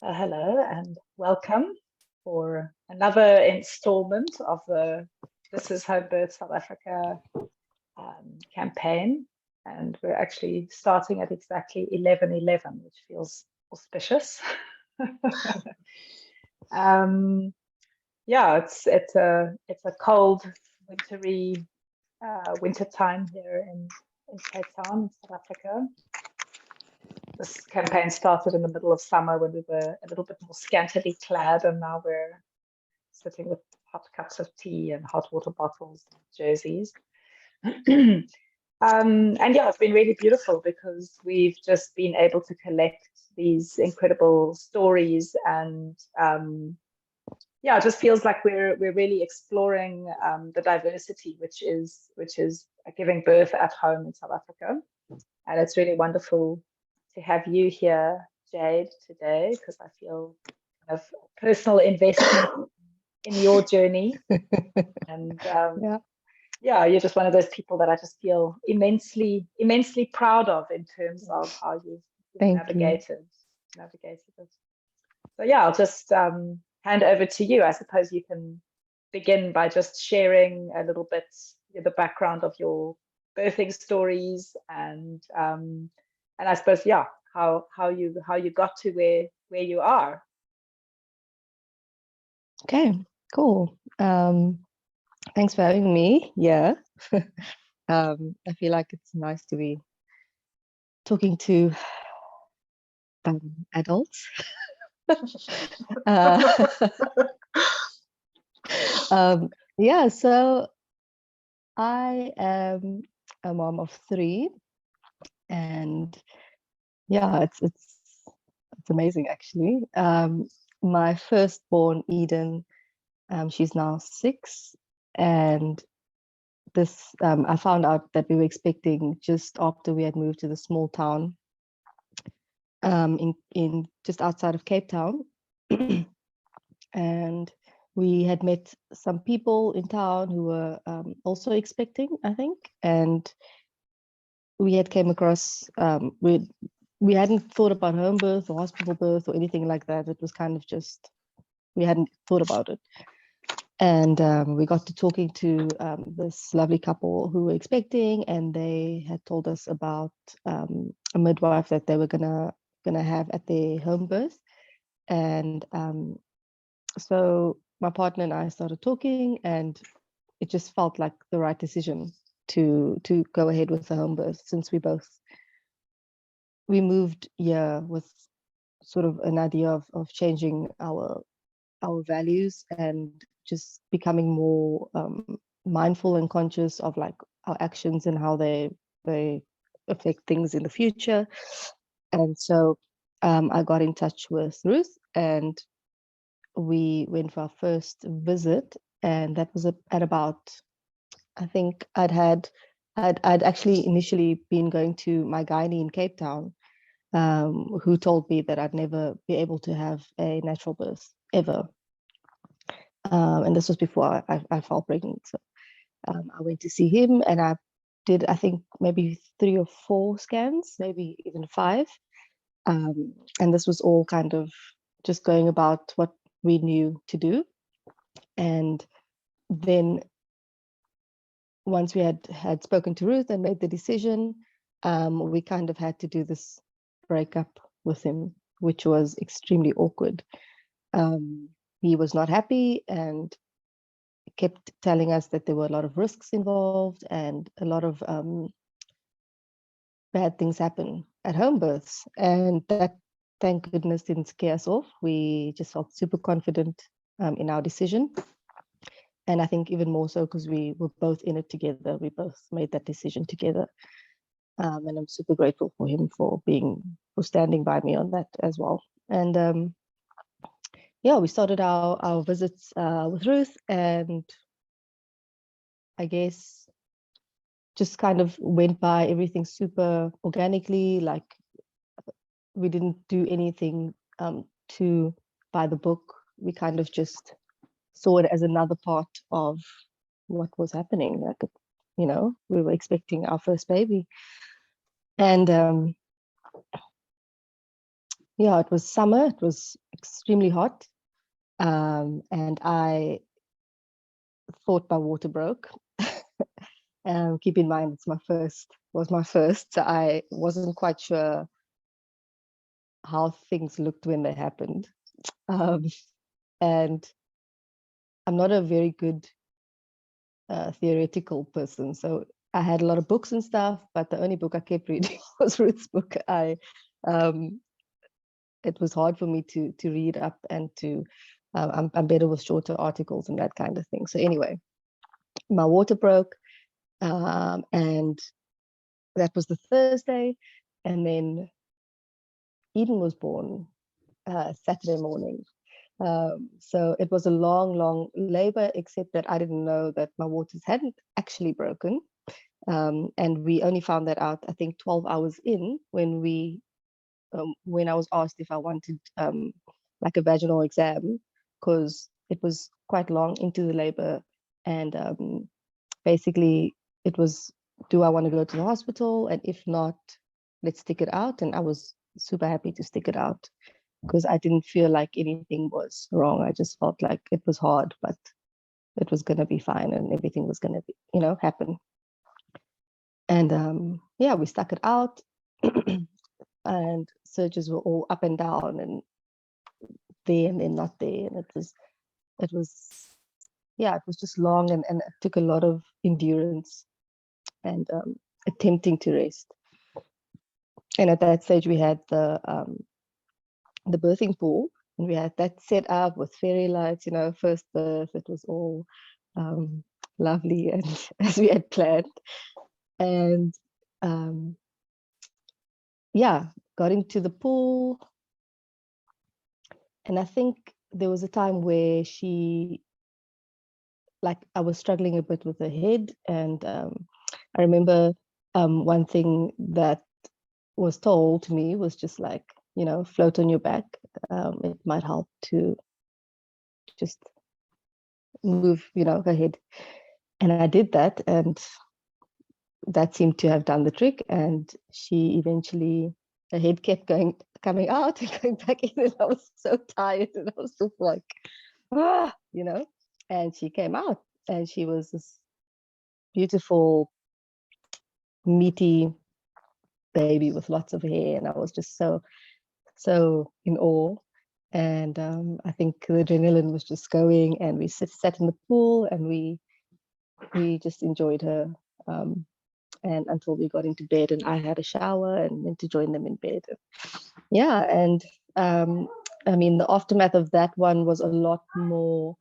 Hello and welcome for another installment of the This is Home Birth South Africa campaign. And we're actually starting at exactly 11:11, which feels auspicious. Yeah, it's a cold, wintry winter time here in Cape Town, South Africa. This campaign started in the middle of summer when we were a little bit more scantily clad, and now we're sitting with hot cups of tea and hot water bottles and jerseys. And yeah, it's been really beautiful because we've just been able to collect these incredible stories, and yeah, it just feels like we're really exploring the diversity which is giving birth at home in South Africa. And it's really wonderful to have you here, Jade, today, because I feel kind of personal investment in your journey. And yeah, you're just one of those people that I just feel immensely proud of in terms of how you've navigated it. So yeah, I'll just hand over to you. I suppose you can begin by just sharing a little bit the background of your birthing stories, and I suppose how you got to where you are. Okay, cool. Thanks for having me. Yeah, I feel like it's nice to be talking to adults. Yeah, so I am a mom of 3, and yeah, it's amazing actually. My firstborn Eden, she's now 6, and this I found out that we were expecting just after we had moved to the small town in just outside of Cape Town. And we had met some people in town who were also expecting, I think, and we had came across we hadn't thought about home birth or hospital birth or anything like that. It was kind of just, we hadn't thought about it. And we got to talking to this lovely couple who were expecting, and they had told us about a midwife that they were gonna have at their home birth. And so my partner and I started talking, and it just felt like the right decision to go ahead with the home birth, since we moved here with sort of an idea of changing our values and just becoming more mindful and conscious of like our actions and how they affect things in the future. And so I got in touch with Ruth, and we went for our first visit, and that was at about, I think I'd actually initially been going to my gynae in Cape Town, who told me that I'd never be able to have a natural birth ever. And this was before I fell pregnant. So I went to see him, and I did, I think, maybe 3 or 4 scans, maybe even 5. And this was all kind of just going about what we knew to do. And then once we had spoken to Ruth and made the decision, we kind of had to do this breakup with him, which was extremely awkward. He was not happy and kept telling us that there were a lot of risks involved and a lot of bad things happen at home births. And that, thank goodness, didn't scare us off. We just felt super confident in our decision. And I think even more so because we were both in it together. We both made that decision together. And I'm super grateful for him for standing by me on that as well. And yeah, we started our visits with Ruth, and I guess just kind of went by everything super organically. Like, we didn't do anything to by the book. We kind of just saw it as another part of what was happening. Like, you know, we were expecting our first baby. And yeah, it was summer. It was extremely hot. And I thought my water broke. Keep in mind, was my first. So I wasn't quite sure how things looked when they happened. Um, and I'm not a very good theoretical person. So I had a lot of books and stuff, but the only book I kept reading was Ruth's book. It was hard for me to read up and to, I'm better with shorter articles and that kind of thing. So anyway, my water broke, and that was the Thursday. And then Eden was born Saturday morning. So it was a long, long labor, except that I didn't know that my waters hadn't actually broken. And we only found that out, I think, 12 hours in when I was asked if I wanted like a vaginal exam, because it was quite long into the labor. And basically it was, do I want to go to the hospital? And if not, let's stick it out. And I was super happy to stick it out because I didn't feel like anything was wrong. I just felt like it was hard, but it was going to be fine and everything was going to be, happen. And yeah, we stuck it out. And surgeries were all up and down and there and then not there. And it was just long, and it took a lot of endurance and attempting to rest. And at that stage, we had the birthing pool, and we had that set up with fairy lights. First birth, it was all lovely and as we had planned. And yeah, got into the pool, and I think there was a time where I was struggling a bit with her head, and I remember one thing that was told to me was just like, float on your back. It might help to just move, her head. And I did that, and that seemed to have done the trick. And she eventually, her head kept coming out and going back in, and I was so tired, and I was just like, and she came out, and she was this beautiful, meaty baby with lots of hair, and I was just so in awe. And I think the adrenaline was just going, and we sat in the pool, and we just enjoyed her, and until we got into bed, and I had a shower and went to join them in bed. Yeah, and I mean, the aftermath of that one was a lot more.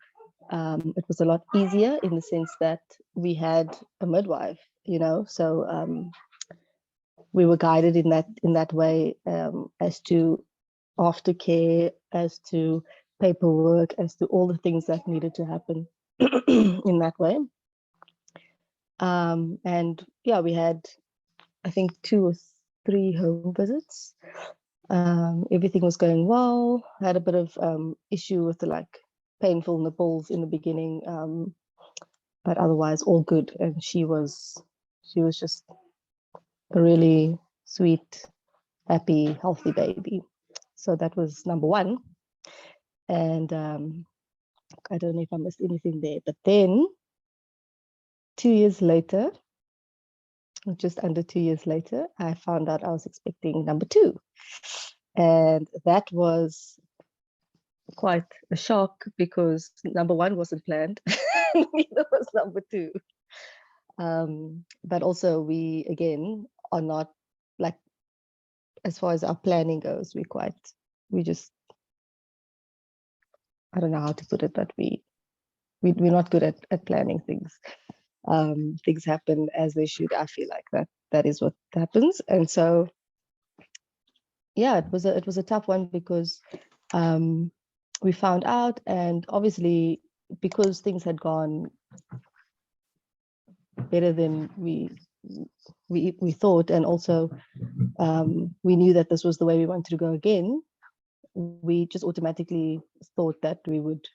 It was a lot easier in the sense that we had a midwife, so we were guided in that way, as to aftercare, as to paperwork, as to all the things that needed to happen in that way. And yeah, we had, I think, 2 or 3 home visits. Everything was going well. I had a bit of issue with the painful nipples in the beginning, but otherwise all good. And she was just a really sweet, happy, healthy baby. So that was number 1. And I don't know if I missed anything there, but then 2 years later, just under 2 years later, I found out I was expecting number 2. And that was quite a shock because number 1 wasn't planned. Neither was number 2. But also we, again, are not, like, as far as our planning goes, we just, I don't know how to put it, but we're not good at planning things. Things happen as they should. I feel like that is what happens. And so yeah, it was a tough one because we found out, and obviously because things had gone better than we thought, and also we knew that this was the way we wanted to go again, we just automatically thought that we would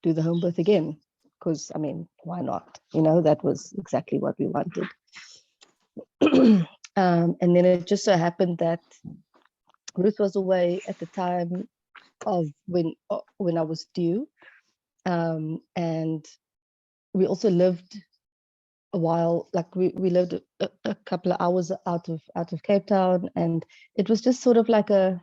do the home birth again, because I mean, why not? That was exactly what we wanted. And then it just so happened that Ruth was away at the time of when I was due, and we also lived a while, like we lived a couple of hours out of Cape Town, and it was just sort of like a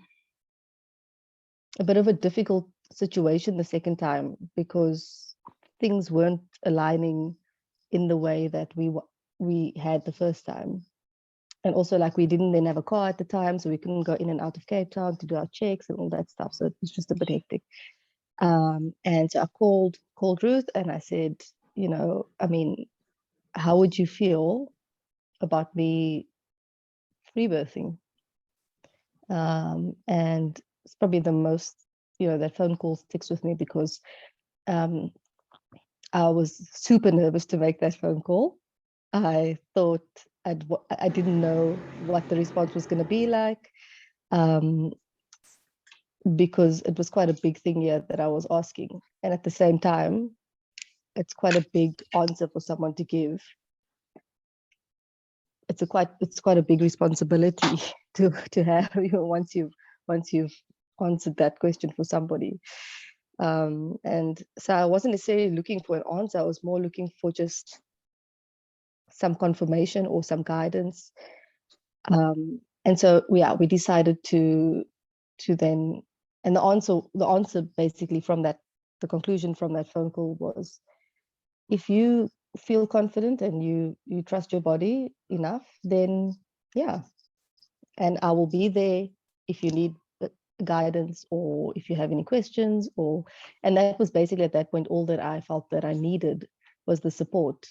bit of a difficult situation the second time, because things weren't aligning in the way that we had the first time. And also, like, we didn't then have a car at the time, so we couldn't go in and out of Cape Town to do our checks and all that stuff. So it was just a bit hectic. And so I called Ruth and I said, I mean, how would you feel about me free birthing? And it's probably the most, that phone call sticks with me, because I was super nervous to make that phone call. I thought I didn't know what the response was going to be like, because it was quite a big thing here that I was asking. And at the same time, it's quite a big answer for someone to give. It's quite a big responsibility to have, once you've answered that question for somebody. And so I wasn't necessarily looking for an answer. I was more looking for just some confirmation or some guidance. And so we decided to then, and the answer basically from that, the conclusion from that phone call was, if you feel confident and you trust your body enough, then yeah, and I will be there if you need guidance or if you have any questions. And that was basically at that point all that I felt that I needed, was the support,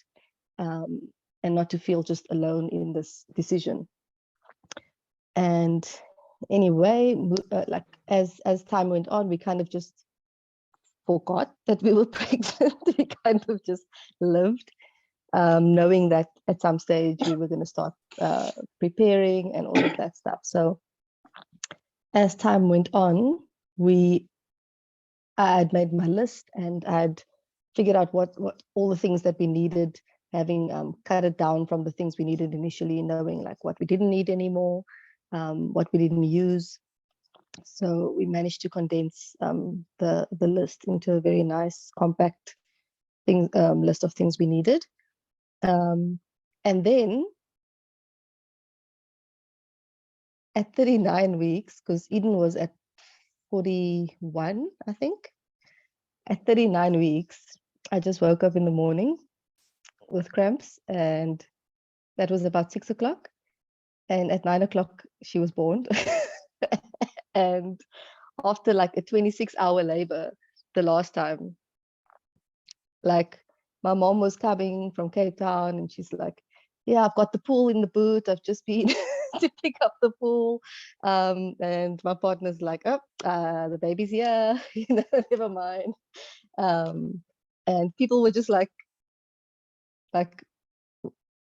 and not to feel just alone in this decision. And anyway, like as time went on, we kind of just forgot that we were pregnant. We kind of just lived, knowing that at some stage we were going to start preparing and all of that stuff. So as time went on, I had made my list and I'd figured out what all the things that we needed, having cut it down from the things we needed initially, knowing like what we didn't need anymore, what we didn't use. So we managed to condense the list into a very nice, compact list of things we needed. And then at 39 weeks, because Eden was at 41, I think. At 39 weeks, I just woke up in the morning with cramps, and that was about 6 o'clock. And at 9 o'clock, she was born. And after like a 26-hour labor, the last time, like my mom was coming from Cape Town and she's like, yeah, I've got the pool in the boot. I've just been to pick up the pool. And my partner's like, oh, the baby's here, never mind. And people were just like,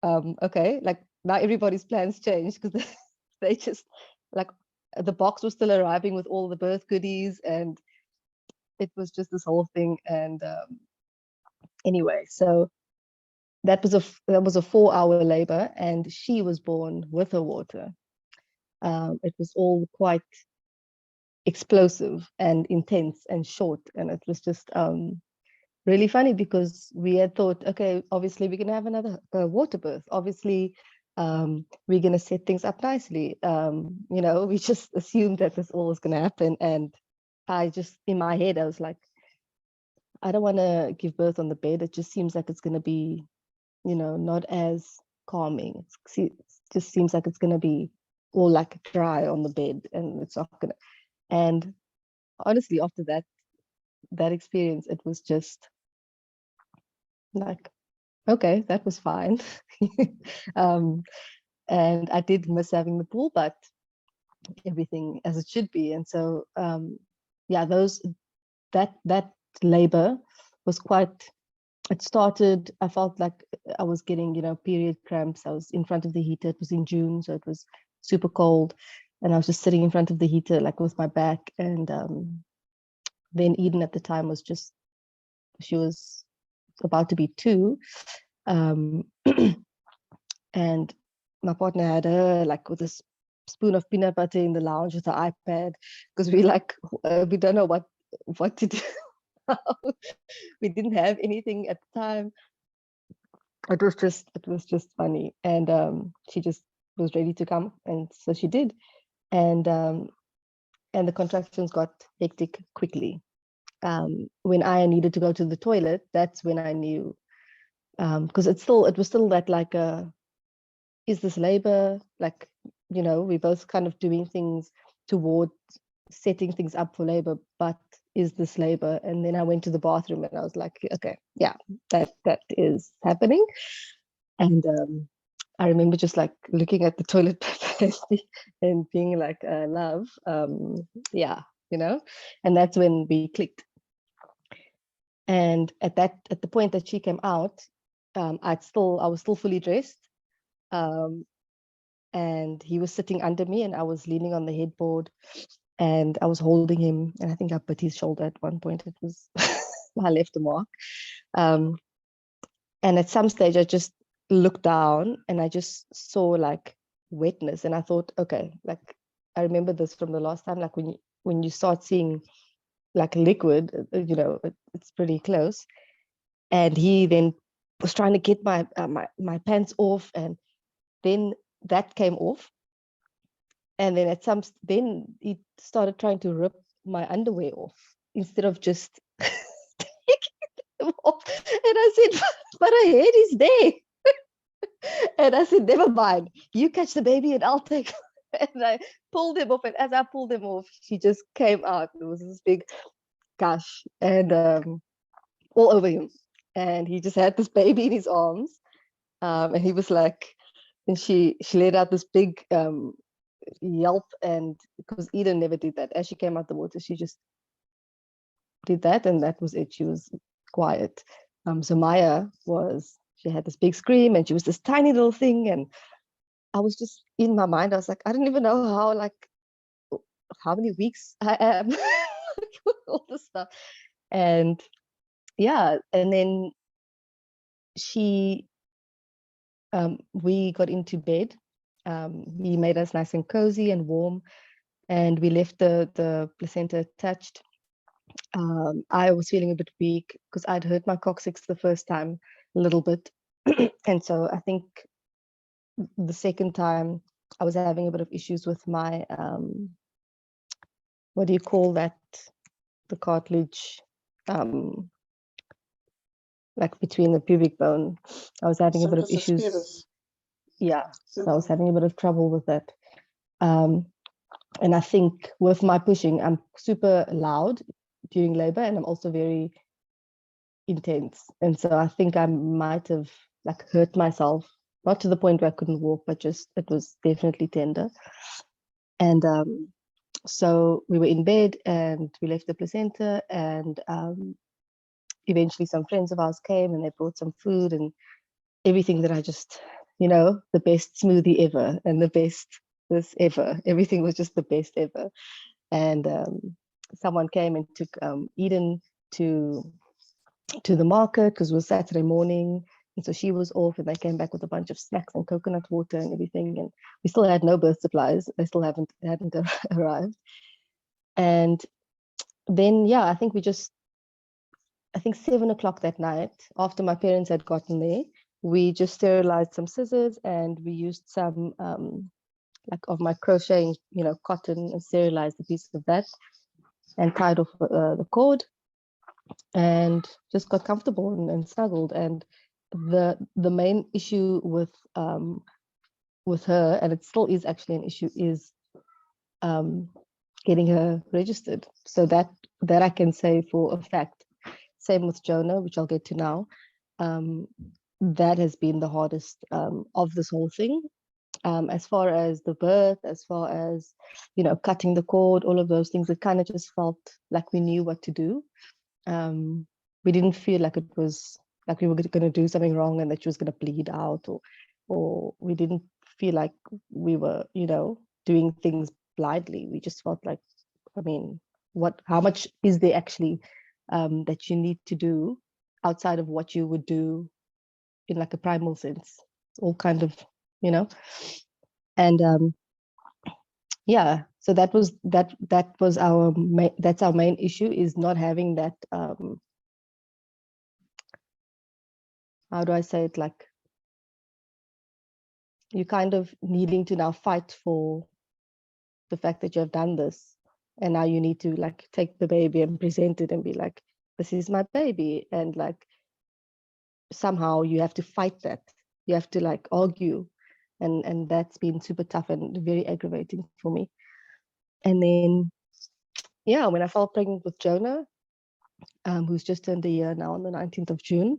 okay, like now everybody's plans changed, because they just, like, the box was still arriving with all the birth goodies, and it was just this whole thing. And anyway, so that was a 4-hour labor, and she was born with her water. It was all quite explosive and intense and short, and it was just really funny, because we had thought, okay, obviously we're going to have another water birth. Obviously, we're going to set things up nicely. We just assumed that this all was going to happen. And I just, in my head, I was like, I don't want to give birth on the bed. It just seems like it's going to be, not as calming. It just seems like it's going to be all like dry on the bed, and it's not going to. And honestly, after that experience, it was just like, okay, that was fine. And I did miss having the pool, but everything as it should be. And so yeah, that labor was quite, it started, I felt like I was getting, period cramps. I was in front of the heater. It was in June, so it was super cold, and I was just sitting in front of the heater, like with my back. And then Eden at the time she was about to be 2. And my partner had her like with this spoon of peanut butter in the lounge with the iPad, because we don't know what to do. We didn't have anything at the time. It was just funny, and she just was ready to come, and so she did, and the contractions got hectic quickly. When I needed to go to the toilet, that's when I knew, because it was still that like is this labor? Like, we're both kind of doing things toward setting things up for labor, but is this labor? And then I went to the bathroom and I was like, okay, yeah, that is happening. And I remember just like looking at the toilet paper and being like, love, yeah, and that's when we clicked. And at the point that she came out, I was still fully dressed. And he was sitting under me and I was leaning on the headboard and I was holding him, and I think I bit his shoulder at one point. It was I left a mark. And at some stage I just looked down and I just saw like wetness, and I thought, okay, like I remember this from the last time, like when you start seeing like liquid, it's pretty close. And he then was trying to get my pants off, and then that came off. And then then he started trying to rip my underwear off instead of just taking them off. And I said, but her head is there. And I said, never mind, you catch the baby and I'll take it. And I pulled him off, and as I pulled him off, she just came out. It was this big gush and all over him. And he just had this baby in his arms. And he was like, and she let out this big yelp, and because Eden never did that. As she came out the water, she just did that, and that was it. She was quiet. So Maya she had this big scream, and she was this tiny little thing, and I was just in my mind, I was like, I don't even know how many weeks I am. All this stuff. And yeah, and then we got into bed. He made us nice and cozy and warm, and we left the placenta attached. I was feeling a bit weak because I'd hurt my coccyx the first time a little bit. And so I think the second time I was having a bit of issues with my, what do you call that? The cartilage, like between the pubic bone. I was having a bit of issues. Yeah, so I was having a bit of trouble with that. And I think with my pushing, I'm super loud during labor, and I'm also very intense. And so I think I might have like hurt myself, not to the point where I couldn't walk, but just it was definitely tender. And so we were in bed and we left the placenta, and eventually some friends of ours came and they brought some food and everything that I just, the best smoothie ever and the best this ever. Everything was just the best ever. And someone came and took Eden to the market because it was Saturday morning. And so she was off, and they came back with a bunch of snacks and coconut water and everything. And we still had no birth supplies. They still hadn't arrived. And then, yeah, I think 7 o'clock that night, after my parents had gotten there, we just sterilized some scissors, and we used some like of my crocheting, cotton, and sterilized a piece of that and tied off the cord and just got comfortable and snuggled. And the main issue with her, and it still is actually an issue, is getting her registered. So that I can say for a fact. Same with Jonah, which I'll get to now. That has been the hardest of this whole thing. As far as the birth, as far as, cutting the cord, all of those things, it kind of just felt like we knew what to do. We didn't feel like it was like we were going to do something wrong and that she was going to bleed out, or we didn't feel like we were, doing things blindly. We just felt like, how much is there actually that you need to do outside of what you would do in like a primal sense, all kind of, and yeah, so that's our main issue, is not having that, how do I say it, like, you kind of needing to now fight for the fact that you have done this, and now you need to like take the baby and present it and be like, this is my baby, and like somehow you have to fight that, you have to like argue, and that's been super tough and very aggravating for me. And then yeah, when I fell pregnant with Jonah, who's just turned a year now on the 19th of June,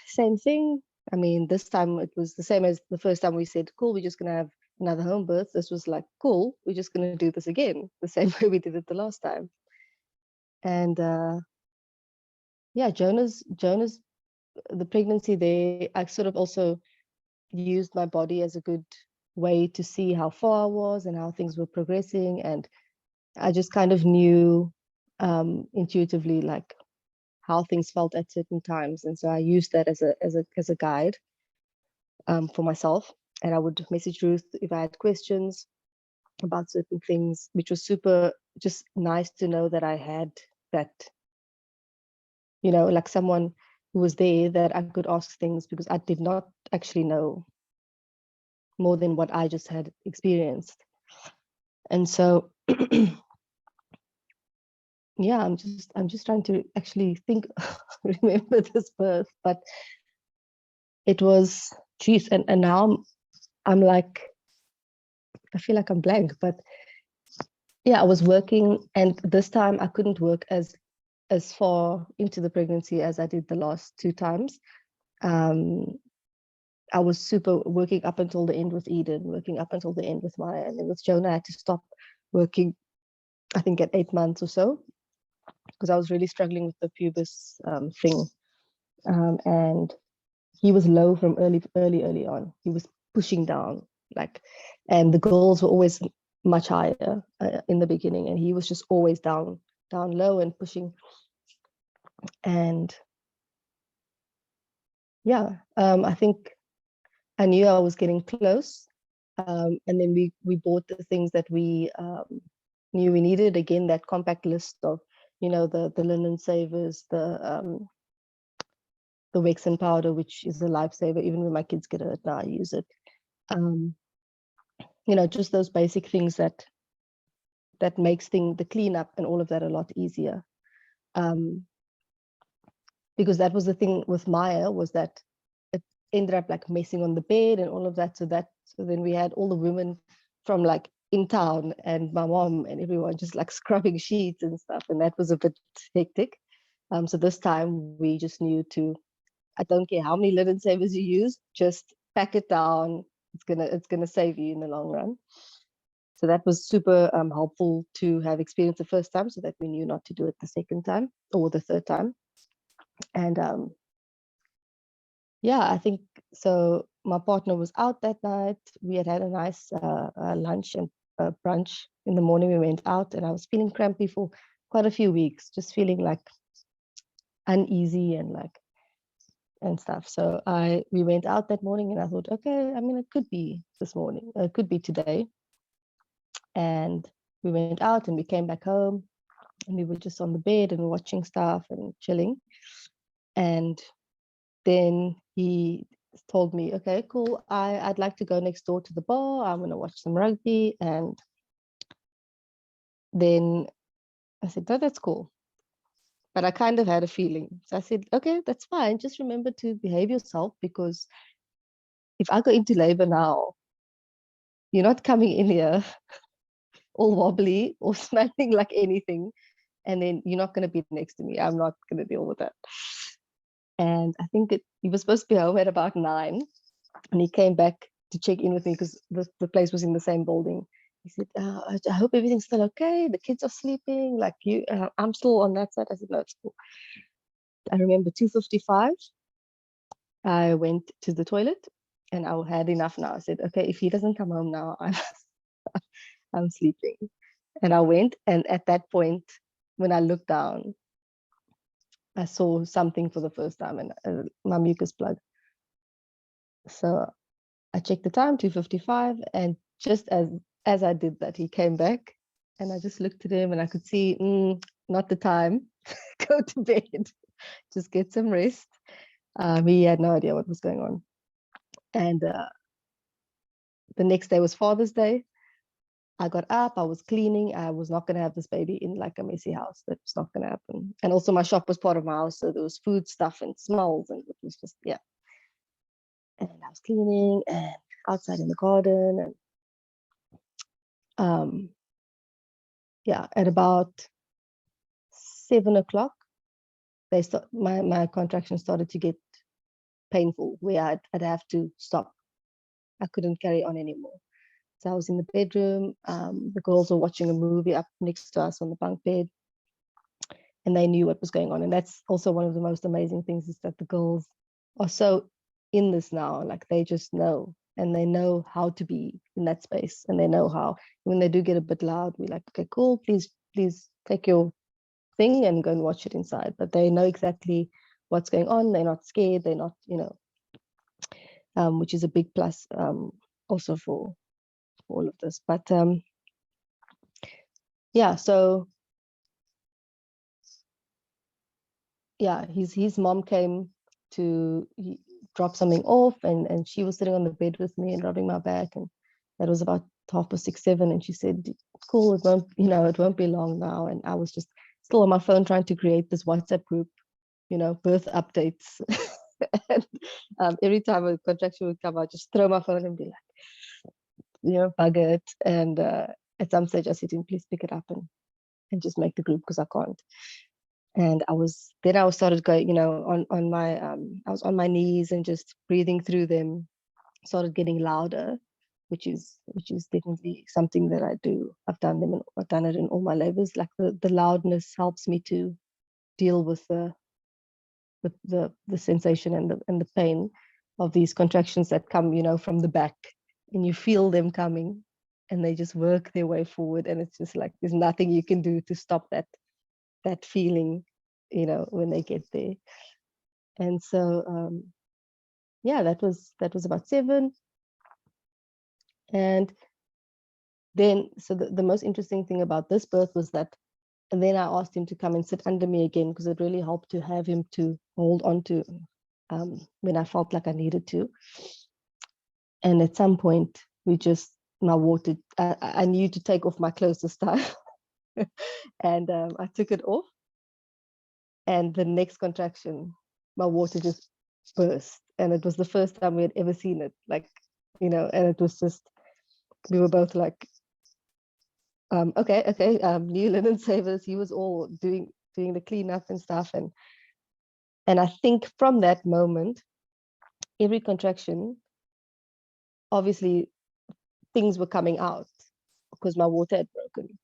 same thing. I mean, this time it was the same as the first time. We said, cool, we're just gonna have another home birth. This was like, cool, we're just gonna do this again, the same way we did it the last time. And yeah, Jonah's the pregnancy there, I sort of also used my body as a good way to see how far I was and how things were progressing. And I just kind of knew intuitively like how things felt at certain times. And so I used that as a guide for myself. And I would message Ruth if I had questions about certain things, which was super just nice to know that I had that, like someone who was there that I could ask things, because I did not actually know more than what I just had experienced. And so yeah, I'm just trying to actually think, remember this birth, but it was, geez, and now I'm like, I feel like I'm blank, but yeah, I was working, and this time I couldn't work as far into the pregnancy as I did the last two times. I was super working up until the end with Eden, working up until the end with Maya, and then with Jonah I had to stop working, I think at 8 months or so, because I was really struggling with the pubis thing. And he was low from early on. He was pushing down, like, and the girls were always much higher in the beginning, and he was just always down low and pushing. And yeah, I think I knew I was getting close. And then we bought the things that we knew we needed. Again, that compact list of, the linen savers, the Wexen powder, which is a lifesaver. Even when my kids get hurt now, I use it. Just those basic things that makes the cleanup and all of that a lot easier. Because that was the thing with Maya, was that it ended up like messing on the bed and all of that. So then we had all the women from like in town and my mom and everyone just like scrubbing sheets and stuff. And that was a bit hectic. So this time we just knew to, I don't care how many linen savers you use, just pack it down. It's gonna save you in the long run. So that was super helpful to have experienced the first time, so that we knew not to do it the second time or the third time. And yeah, I think so. My partner was out that night. We had a nice lunch and brunch in the morning. We went out, and I was feeling crampy for quite a few weeks, just feeling like uneasy and stuff. So we went out that morning, and I thought, okay, I mean, it could be this morning, it could be today. And we went out and we came back home, and we were just on the bed and watching stuff and chilling. And then he told me, okay, cool, I'd like to go next door to the bar. I'm going to watch some rugby. And then I said, no, that's cool. But I kind of had a feeling. So I said, okay, that's fine. Just remember to behave yourself, because if I go into labor now, you're not coming in here all wobbly or smelling like anything. And then you're not going to be next to me. I'm not going to deal with that. And I think he was supposed to be home at about 9. And he came back to check in with me, because the place was in the same building. He said, I hope everything's still okay. The kids are sleeping. Like you, I'm still on that side. I said, no, it's cool. I remember 2:55. I went to the toilet, and I had enough now. I said, okay, if he doesn't come home now, I'm sleeping. And I went, and at that point, when I looked down, I saw something for the first time, and my mucus plug. So I checked the time, 2:55, and just as as I did that, he came back, and I just looked at him, and I could see, not the time. Go to bed, just get some rest. He had no idea what was going on. And the next day was Father's Day. I got up, I was cleaning. I was not going to have this baby in like a messy house. That's not going to happen. And also my shop was part of my house, so there was food stuff and smells, and it was just, yeah. And I was cleaning and outside in the garden, and yeah, at about 7 o'clock, my contractions started to get painful, where I'd have to stop. I couldn't carry on anymore. So I was in the bedroom. The girls were watching a movie up next to us on the bunk bed, and they knew what was going on. And that's also one of the most amazing things, is that the girls are so in this now. Like, they just know, and they know how to be in that space, and they know how, when they do get a bit loud, we're like, okay, cool, please take your thing and go and watch it inside. But they know exactly what's going on. They're not scared. They're not, which is a big plus, also for all of this. But yeah, so yeah, his mom came to drop something off, and she was sitting on the bed with me and rubbing my back, and that was about 6:30, and she said, cool, it won't be long now. And I was just still on my phone trying to create this WhatsApp group, birth updates. And every time a contraction would come, I'd just throw my phone and be like, bug it. And at some stage I said to him, please pick it up and just make the group, because I can't. And I started going, on my I was on my knees and just breathing through them, started getting louder, which is definitely something that I do. I've done it in all my labors. Like, the loudness helps me to deal with the sensation and the pain of these contractions that come, from the back, and you feel them coming, and they just work their way forward, and it's just like there's nothing you can do to stop that feeling, when they get there. And so yeah, that was about 7. And then, so the most interesting thing about this birth was that, and then I asked him to come and sit under me again, because it really helped to have him to hold on to when I felt like I needed to. And at some point, my water, I knew to take off my clothes this time. And I took it off. And the next contraction, my water just burst. And it was the first time we had ever seen it. Like, and it was just, we were both like, okay, new linen savers. He was all doing the cleanup and stuff. And I think from that moment, every contraction, obviously things were coming out because my water had broken.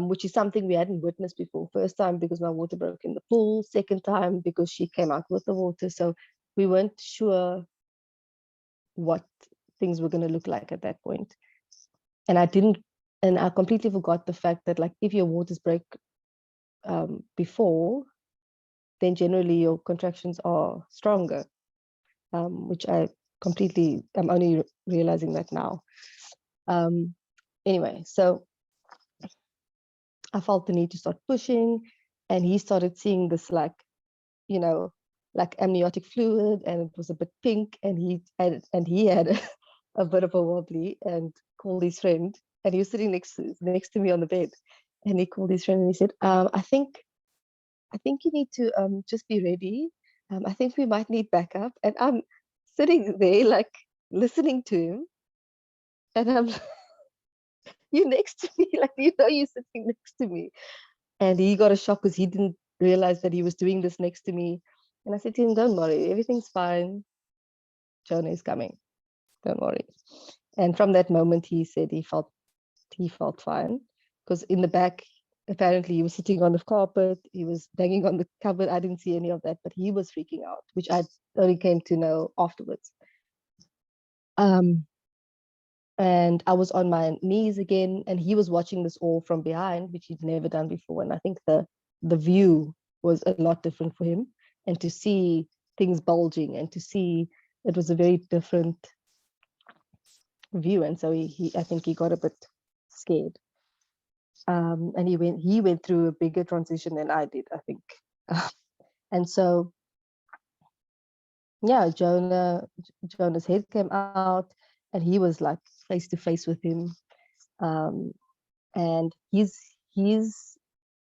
Which is something we hadn't witnessed before. First time because my water broke in the pool, second time because she came out with the water. So we weren't sure what things were going to look like at that point. And I completely forgot the fact that, like, if your waters break before, then generally your contractions are stronger, which I'm only realizing that now. Anyway, so I felt the need to start pushing, and he started seeing this, like amniotic fluid, and it was a bit pink, and he had a bit of a wobbly, and called his friend, and he was sitting next to me on the bed, and he called his friend and he said, I think you need to just be ready. I think we might need backup. And I'm sitting there, like, listening to him, and I'm you're next to me, like, you're sitting next to me. And he got a shock because he didn't realize that he was doing this next to me. And I said to him, don't worry, everything's fine. Jonah is coming. Don't worry. And from that moment, he said he felt fine, because in the back, apparently he was sitting on the carpet, he was banging on the cupboard. I didn't see any of that, but he was freaking out, which I only came to know afterwards. And I was on my knees again, and he was watching this all from behind, which he'd never done before. And I think the view was a lot different for him, and to see things bulging, and to see, it was a very different view, and so I think he got a bit scared. And he went through a bigger transition than I did, I think. And so, yeah, Jonah's head came out, and he was like face to face with him. And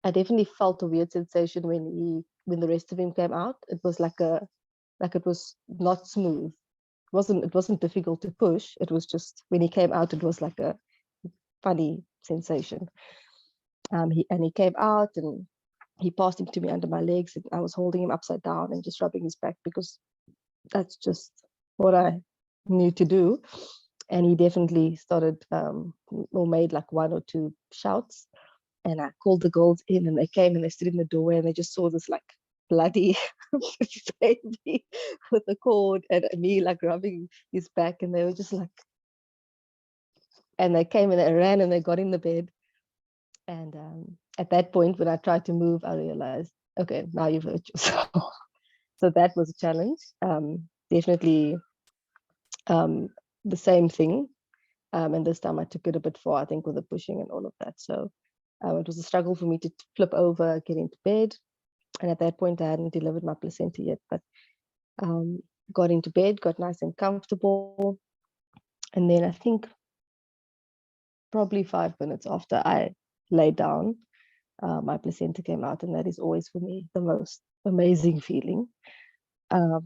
I definitely felt a weird sensation when the rest of him came out. It was like it was not smooth. It wasn't difficult to push. It was just when he came out, it was like a funny sensation. He came out, and he passed him to me under my legs, and I was holding him upside down and just rubbing his back, because that's just what I knew to do. And he definitely started or made like one or two shouts, and I called the girls in, and they came and they stood in the doorway, and they just saw this like bloody baby with a cord, and me like rubbing his back, and they were just like, and they came and they ran and they got in the bed. And at that point, when I tried to move, I realized, okay, now you've hurt yourself. So that was a challenge. Definitely the same thing. And this time I took it a bit far, I think, with the pushing and all of that. So it was a struggle for me to flip over, get into bed. And at that point, I hadn't delivered my placenta yet, but got into bed, got nice and comfortable. And then I think probably 5 minutes after I lay down, my placenta came out, and that is always for me the most amazing feeling. And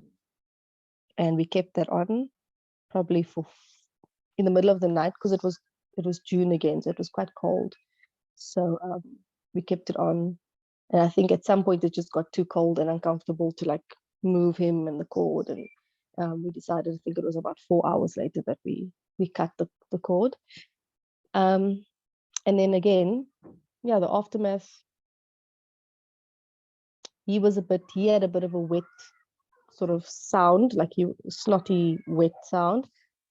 we kept that on probably for in the middle of the night, because it was June again, so it was quite cold. So we kept it on, and I think at some point it just got too cold and uncomfortable to like move him and the cord, and we decided, I think it was about 4 hours later, that we cut the cord. And then again, yeah, the aftermath, he had a bit of a wet sort of sound, like snotty wet sound,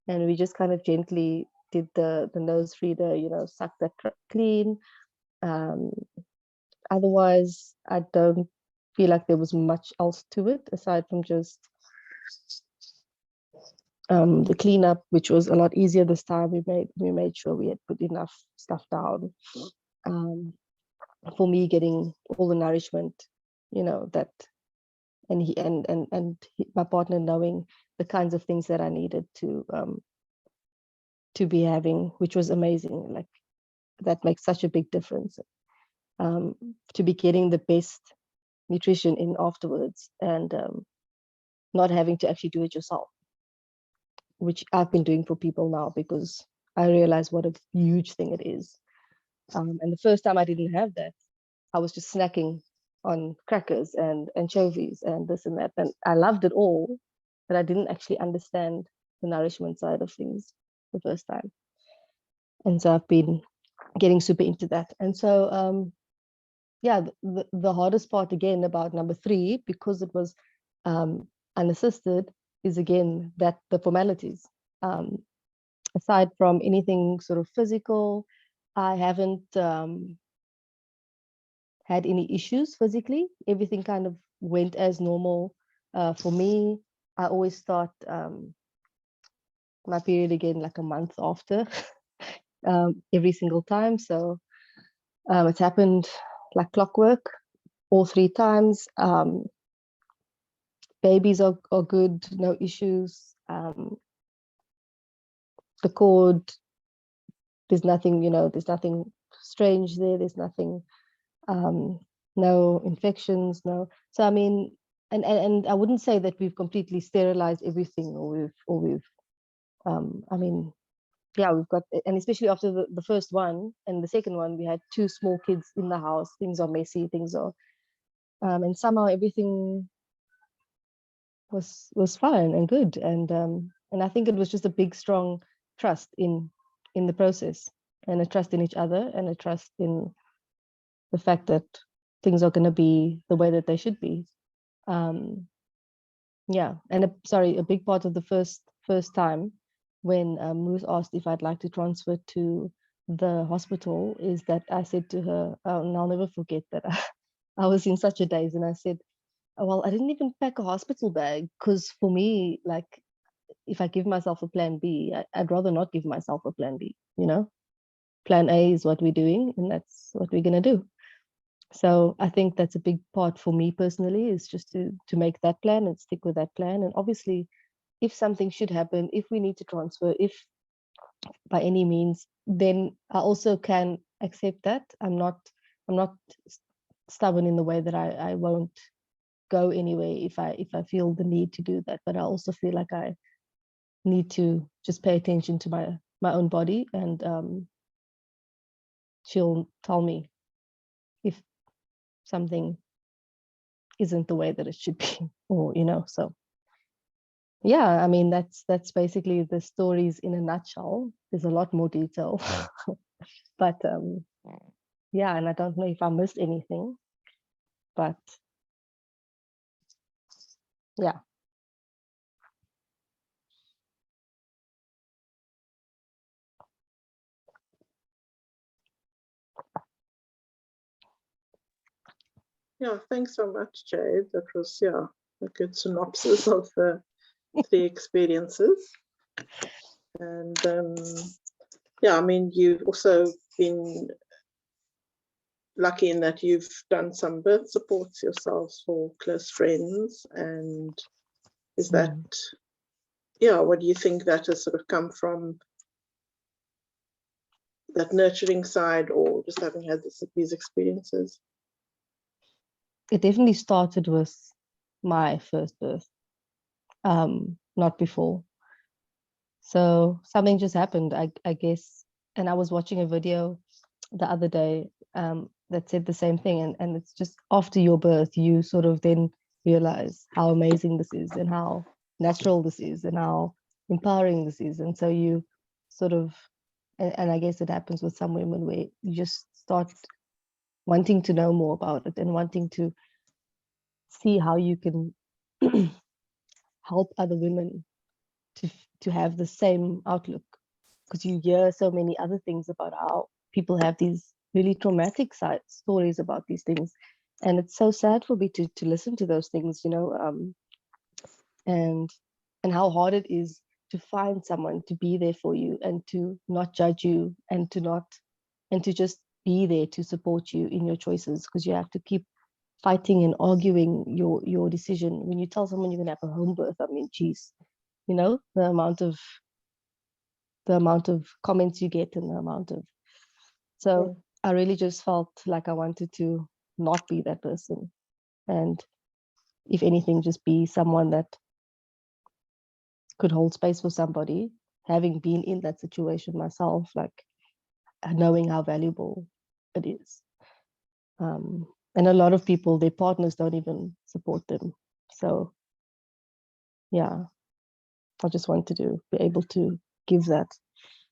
and we just kind of gently did the nose feeder, suck that clean. Otherwise, I don't feel like there was much else to it aside from just the cleanup, which was a lot easier this time. We made sure we had put enough stuff down. For me, getting all the nourishment, that, and my partner knowing the kinds of things that I needed to be having, which was amazing. Like, that makes such a big difference. To be getting the best nutrition in afterwards, and not having to actually do it yourself, which I've been doing for people now, because I realize what a huge thing it is. And the first time I didn't have that, I was just snacking on crackers and anchovies and this and that, and I loved it all, but I didn't actually understand the nourishment side of things the first time. And so I've been getting super into that. And so yeah, the hardest part again about number 3, because it was unassisted, is again that the formalities. Aside from anything sort of physical, I haven't had any issues physically. Everything kind of went as normal. For me, I always start my period again like a month after, every single time. So it's happened like clockwork all 3 times. Babies are good, no issues. The cord, there's nothing, there's nothing strange there. There's nothing, no infections, no. So I mean, and I wouldn't say that we've completely sterilized everything, or we've I mean, yeah, we've got, and especially after the first one and the second one, we had 2 small kids in the house. Things are messy, things are, and somehow everything was fine and good. And I think it was just a big, strong trust in the process, and a trust in each other, and a trust in the fact that things are going to be the way that they should be. Yeah, and a big part of the first time when Ruth asked if I'd like to transfer to the hospital is that I said to her, and I'll never forget that, I was in such a daze, and I said, well, I didn't even pack a hospital bag, because for me, like, if I give myself a plan B, I'd rather not give myself a plan B, you know? Plan A is what we're doing, and that's what we're going to do. So I think that's a big part for me personally, is just to make that plan and stick with that plan. And obviously, if something should happen, if we need to transfer, if by any means, then I also can accept that. I'm not stubborn in the way that I won't go anyway if I feel the need to do that. But I also feel like I need to just pay attention to my own body, and she'll tell me if something isn't the way that it should be, or you know. So yeah, I mean, that's basically the stories in a nutshell. There's a lot more detail, but yeah, and I don't know if I missed anything, but yeah. Yeah, thanks so much, Jade. That was, a good synopsis of the experiences. And yeah, I mean, you've also been lucky in that you've done some birth supports yourselves for close friends. And is that, what do you think that has sort of come from, that nurturing side, or just having had these experiences? It definitely started with my first birth, not before. So something just happened, I guess. And I was watching a video the other day that said the same thing. And it's just after your birth, you sort of then realize how amazing this is, and how natural this is, and how empowering this is. And so you sort of, and I guess it happens with some women, where you just start wanting to know more about it, and wanting to see how you can help other women to have the same outlook, because you hear so many other things about how people have these really traumatic stories about these things, and it's so sad for me to listen to those things, you know, and how hard it is to find someone to be there for you, and to not judge you, and to just be there to support you in your choices, because you have to keep fighting and arguing your decision. When you tell someone you're going to have a home birth, I mean, geez, you know, the amount of comments you get, and the amount of, so I really just felt like I wanted to not be that person, and if anything, just be someone that could hold space for somebody, having been in that situation myself, like knowing how valuable it is. And a lot of people, their partners don't even support them. So yeah, I just wanted to be able to give that.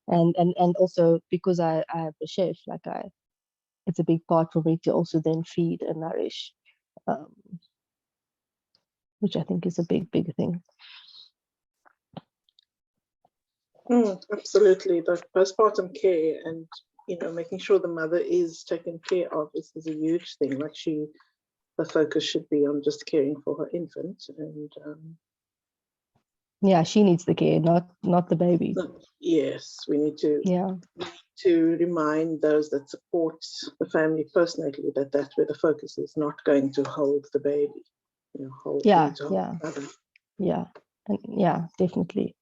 And also, because I have a chef, like it's a big part for me to also then feed and nourish, which I think is a big thing. Absolutely, the postpartum care, and making sure the mother is taken care of is a huge thing. Like the focus should be on just caring for her infant, and yeah, she needs the care, not the baby. Yes, we need to remind those that support the family personally that that's where the focus is, not going to hold the baby, yeah, and yeah, definitely.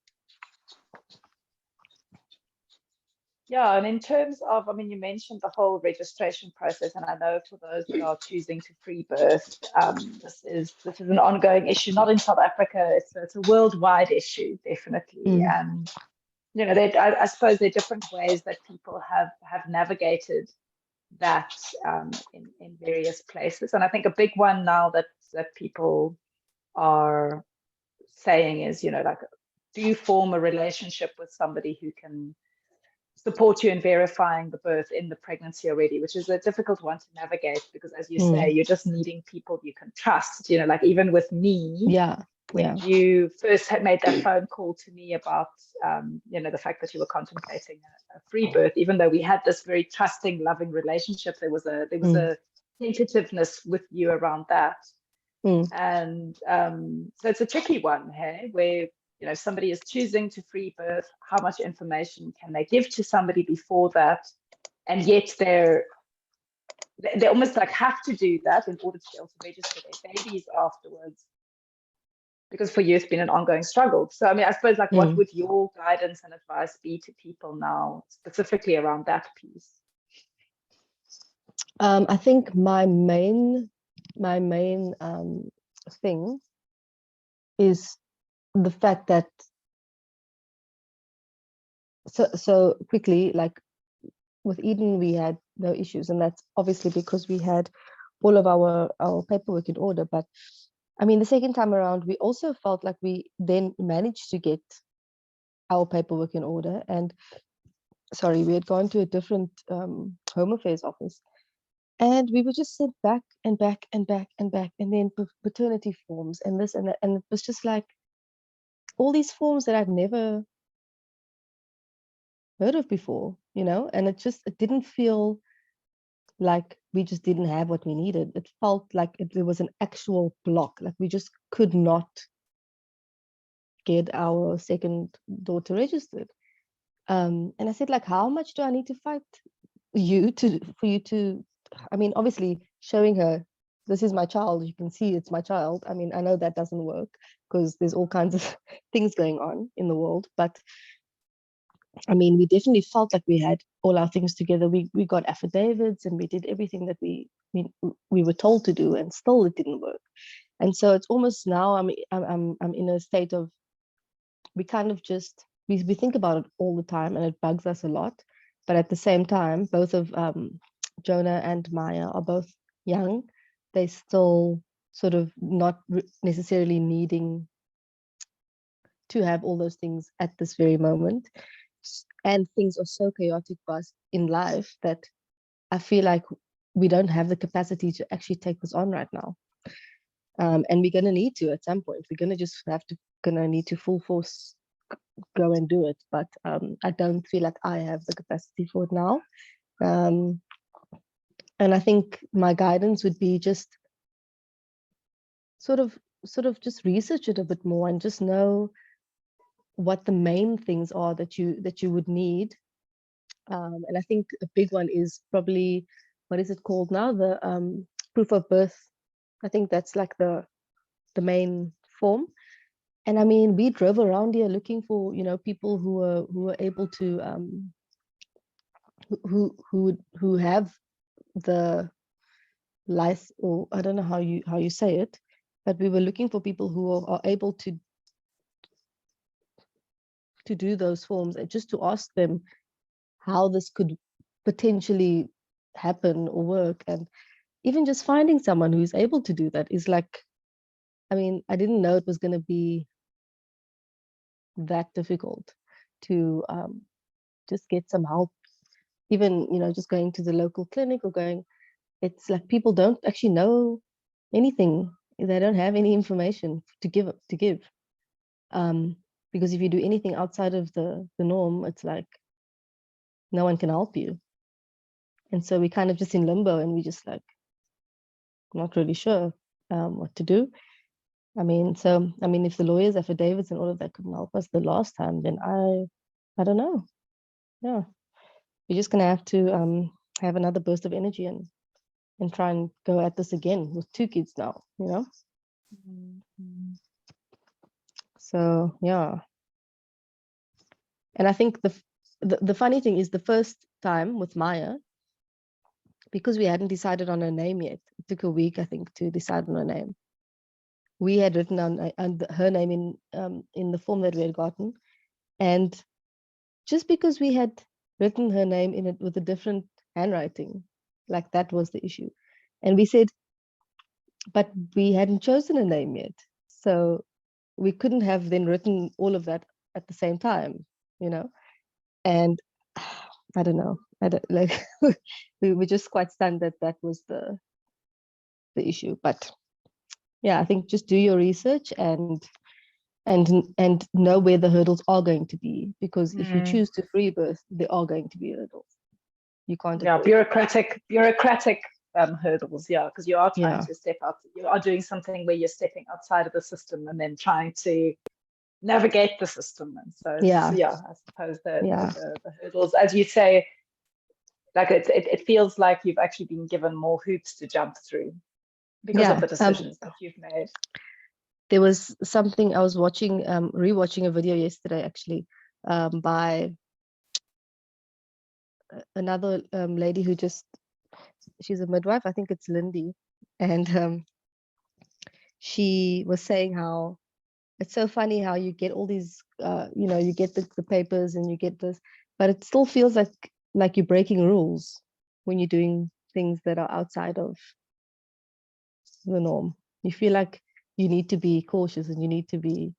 Yeah, and in terms of, I mean, you mentioned the whole registration process, and I know for those that are choosing to free birth, this is an ongoing issue, not in South Africa. It's a worldwide issue, definitely. And I suppose there are different ways that people have navigated that in various places. And I think a big one now that people are saying is, like, do you form a relationship with somebody who can support you in verifying the birth in the pregnancy already, which is a difficult one to navigate, because as you say, you're just needing people you can trust, like even with me, when you first had made that phone call to me about the fact that you were contemplating a free birth, even though we had this very trusting, loving relationship, there was a tentativeness with you around that. And so it's a tricky one, hey, where if somebody is choosing to free birth, how much information can they give to somebody before that? And yet they almost like have to do that in order to be able to register their babies afterwards. Because for you, it's been an ongoing struggle. So, I mean, I suppose, like, what would your guidance and advice be to people now, specifically around that piece? I think my main thing is the fact that, so quickly, like with Eden, we had no issues, and that's obviously because we had all of our paperwork in order. But I mean, the second time around, we also felt like we then managed to get our paperwork in order. And sorry, we had gone to a different Home Affairs office, and we were just sent back and back and back and back, and then paternity forms and this and that. And it was just like all these forms that I'd never heard of before, and it didn't feel like we just didn't have what we needed. It felt like there was an actual block, like we just could not get our second daughter registered. And I said, like, how much do I need to fight for you to, I mean, obviously showing her, this is my child, you can see it's my child. I mean, I know that doesn't work because there's all kinds of things going on in the world, but I mean, we definitely felt like we had all our things together. We got affidavits and we did everything that we were told to do, and still it didn't work. And so it's almost now I'm in a state of, we kind of just we think about it all the time, and it bugs us a lot. But at the same time, both of Jonah and Maya are both young. They still sort of not necessarily needing to have all those things at this very moment. And things are so chaotic for us in life that I feel like we don't have the capacity to actually take this on right now. And we're going to need to at some point. We're going to just need to full force go and do it. But I don't feel like I have the capacity for it now. And I think my guidance would be just sort of just research it a bit more and just know what the main things are that you would need. And I think a big one is probably, what is it called now? The proof of birth. I think that's like the main form. And I mean, we drove around here looking for, people who were able to, who have the license, or I don't know how you say it, but we were looking for people who are able to do those forms, and just to ask them how this could potentially happen or work. And even just finding someone who is able to do that is like, I mean, I didn't know it was going to be that difficult to just get some help. Even, just going to the local clinic or it's like people don't actually know anything. They don't have any information to give. Because if you do anything outside of the norm, it's like no one can help you. And so we kind of just in limbo, and we just like not really sure what to do. I mean, if the lawyers' affidavits and all of that couldn't help us the last time, then I don't know. Yeah, we're just gonna have to have another burst of energy and try and go at this again with 2 kids now. Mm-hmm. So yeah. And I think the funny thing is, the first time with Maya, because we hadn't decided on her name yet, it took a week, I think, to decide on her name. We had written on her name in the form that we had gotten, and just because we had written her name in it with a different handwriting, like that was the issue. And we said, but we hadn't chosen a name yet, so we couldn't have then written all of that at the same time, and I don't know, we were just quite stunned that was the issue. But yeah, I think just do your research and know where the hurdles are going to be, because if you choose to free birth, there are going to be hurdles. You can't. Yeah, bureaucratic hurdles. Yeah, because you are trying to step out. You are doing something where you're stepping outside of the system and then trying to navigate the system. And so Yeah. I suppose the hurdles, as you say, like it feels like you've actually been given more hoops to jump through because of the decisions that you've made. There was something I was watching, rewatching a video yesterday actually, by another lady who she's a midwife, I think it's Lindy, and she was saying how it's so funny how you get all these, you get the papers and you get this, but it still feels like you're breaking rules when you're doing things that are outside of the norm. You feel like you need to be cautious and you need to be,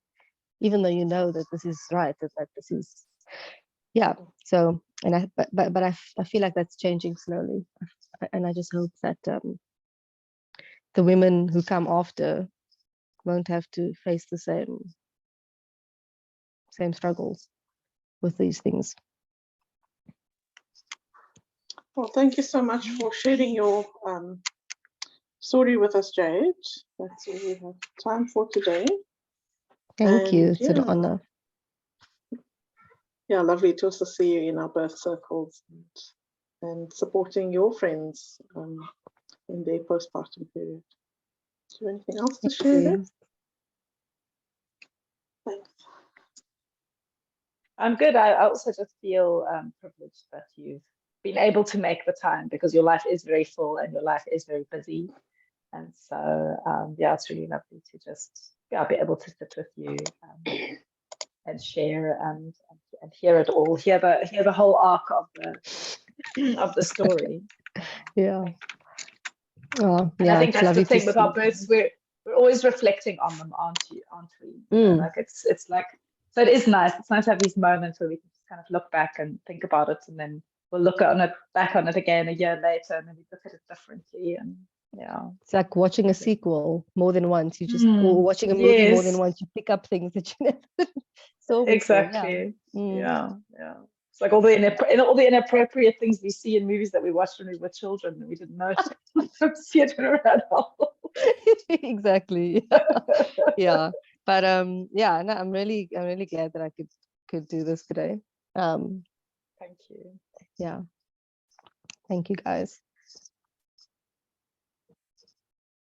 even though you know that this is right, that this is, so, and but I feel like that's changing slowly, and I just hope that the women who come after won't have to face the same struggles with these things. Well, thank you so much for sharing your story with us, Jade. That's all we have time for today. Thank you. It's an honor. Yeah, lovely to also see you in our birth circles and supporting your friends in their postpartum period. Do you have anything else to share there? Thanks. I'm good. I also just feel privileged that you've been able to make the time, because your life is very full and your life is very busy. And so, it's really lovely to just be able to sit with you and share and hear it all, hear the whole arc of the story. Yeah. And I think that's the thing with our births, we're always reflecting on them, aren't we? Like it's like, so it is nice. It's nice to have these moments where we can just kind of look back and think about it, and then we'll look back on it again a year later, and then we look at it differently. And it's like watching a sequel more than once. You just, or watching a movie more than once. You pick up things that you never saw before. Exactly. Yeah. It's like all the inappropriate things we see in movies that we watched when we were children and we didn't know. See it in an adult. Exactly. Yeah. But no, I'm really glad that I could do this today. Thank you. Yeah. Thank you, guys.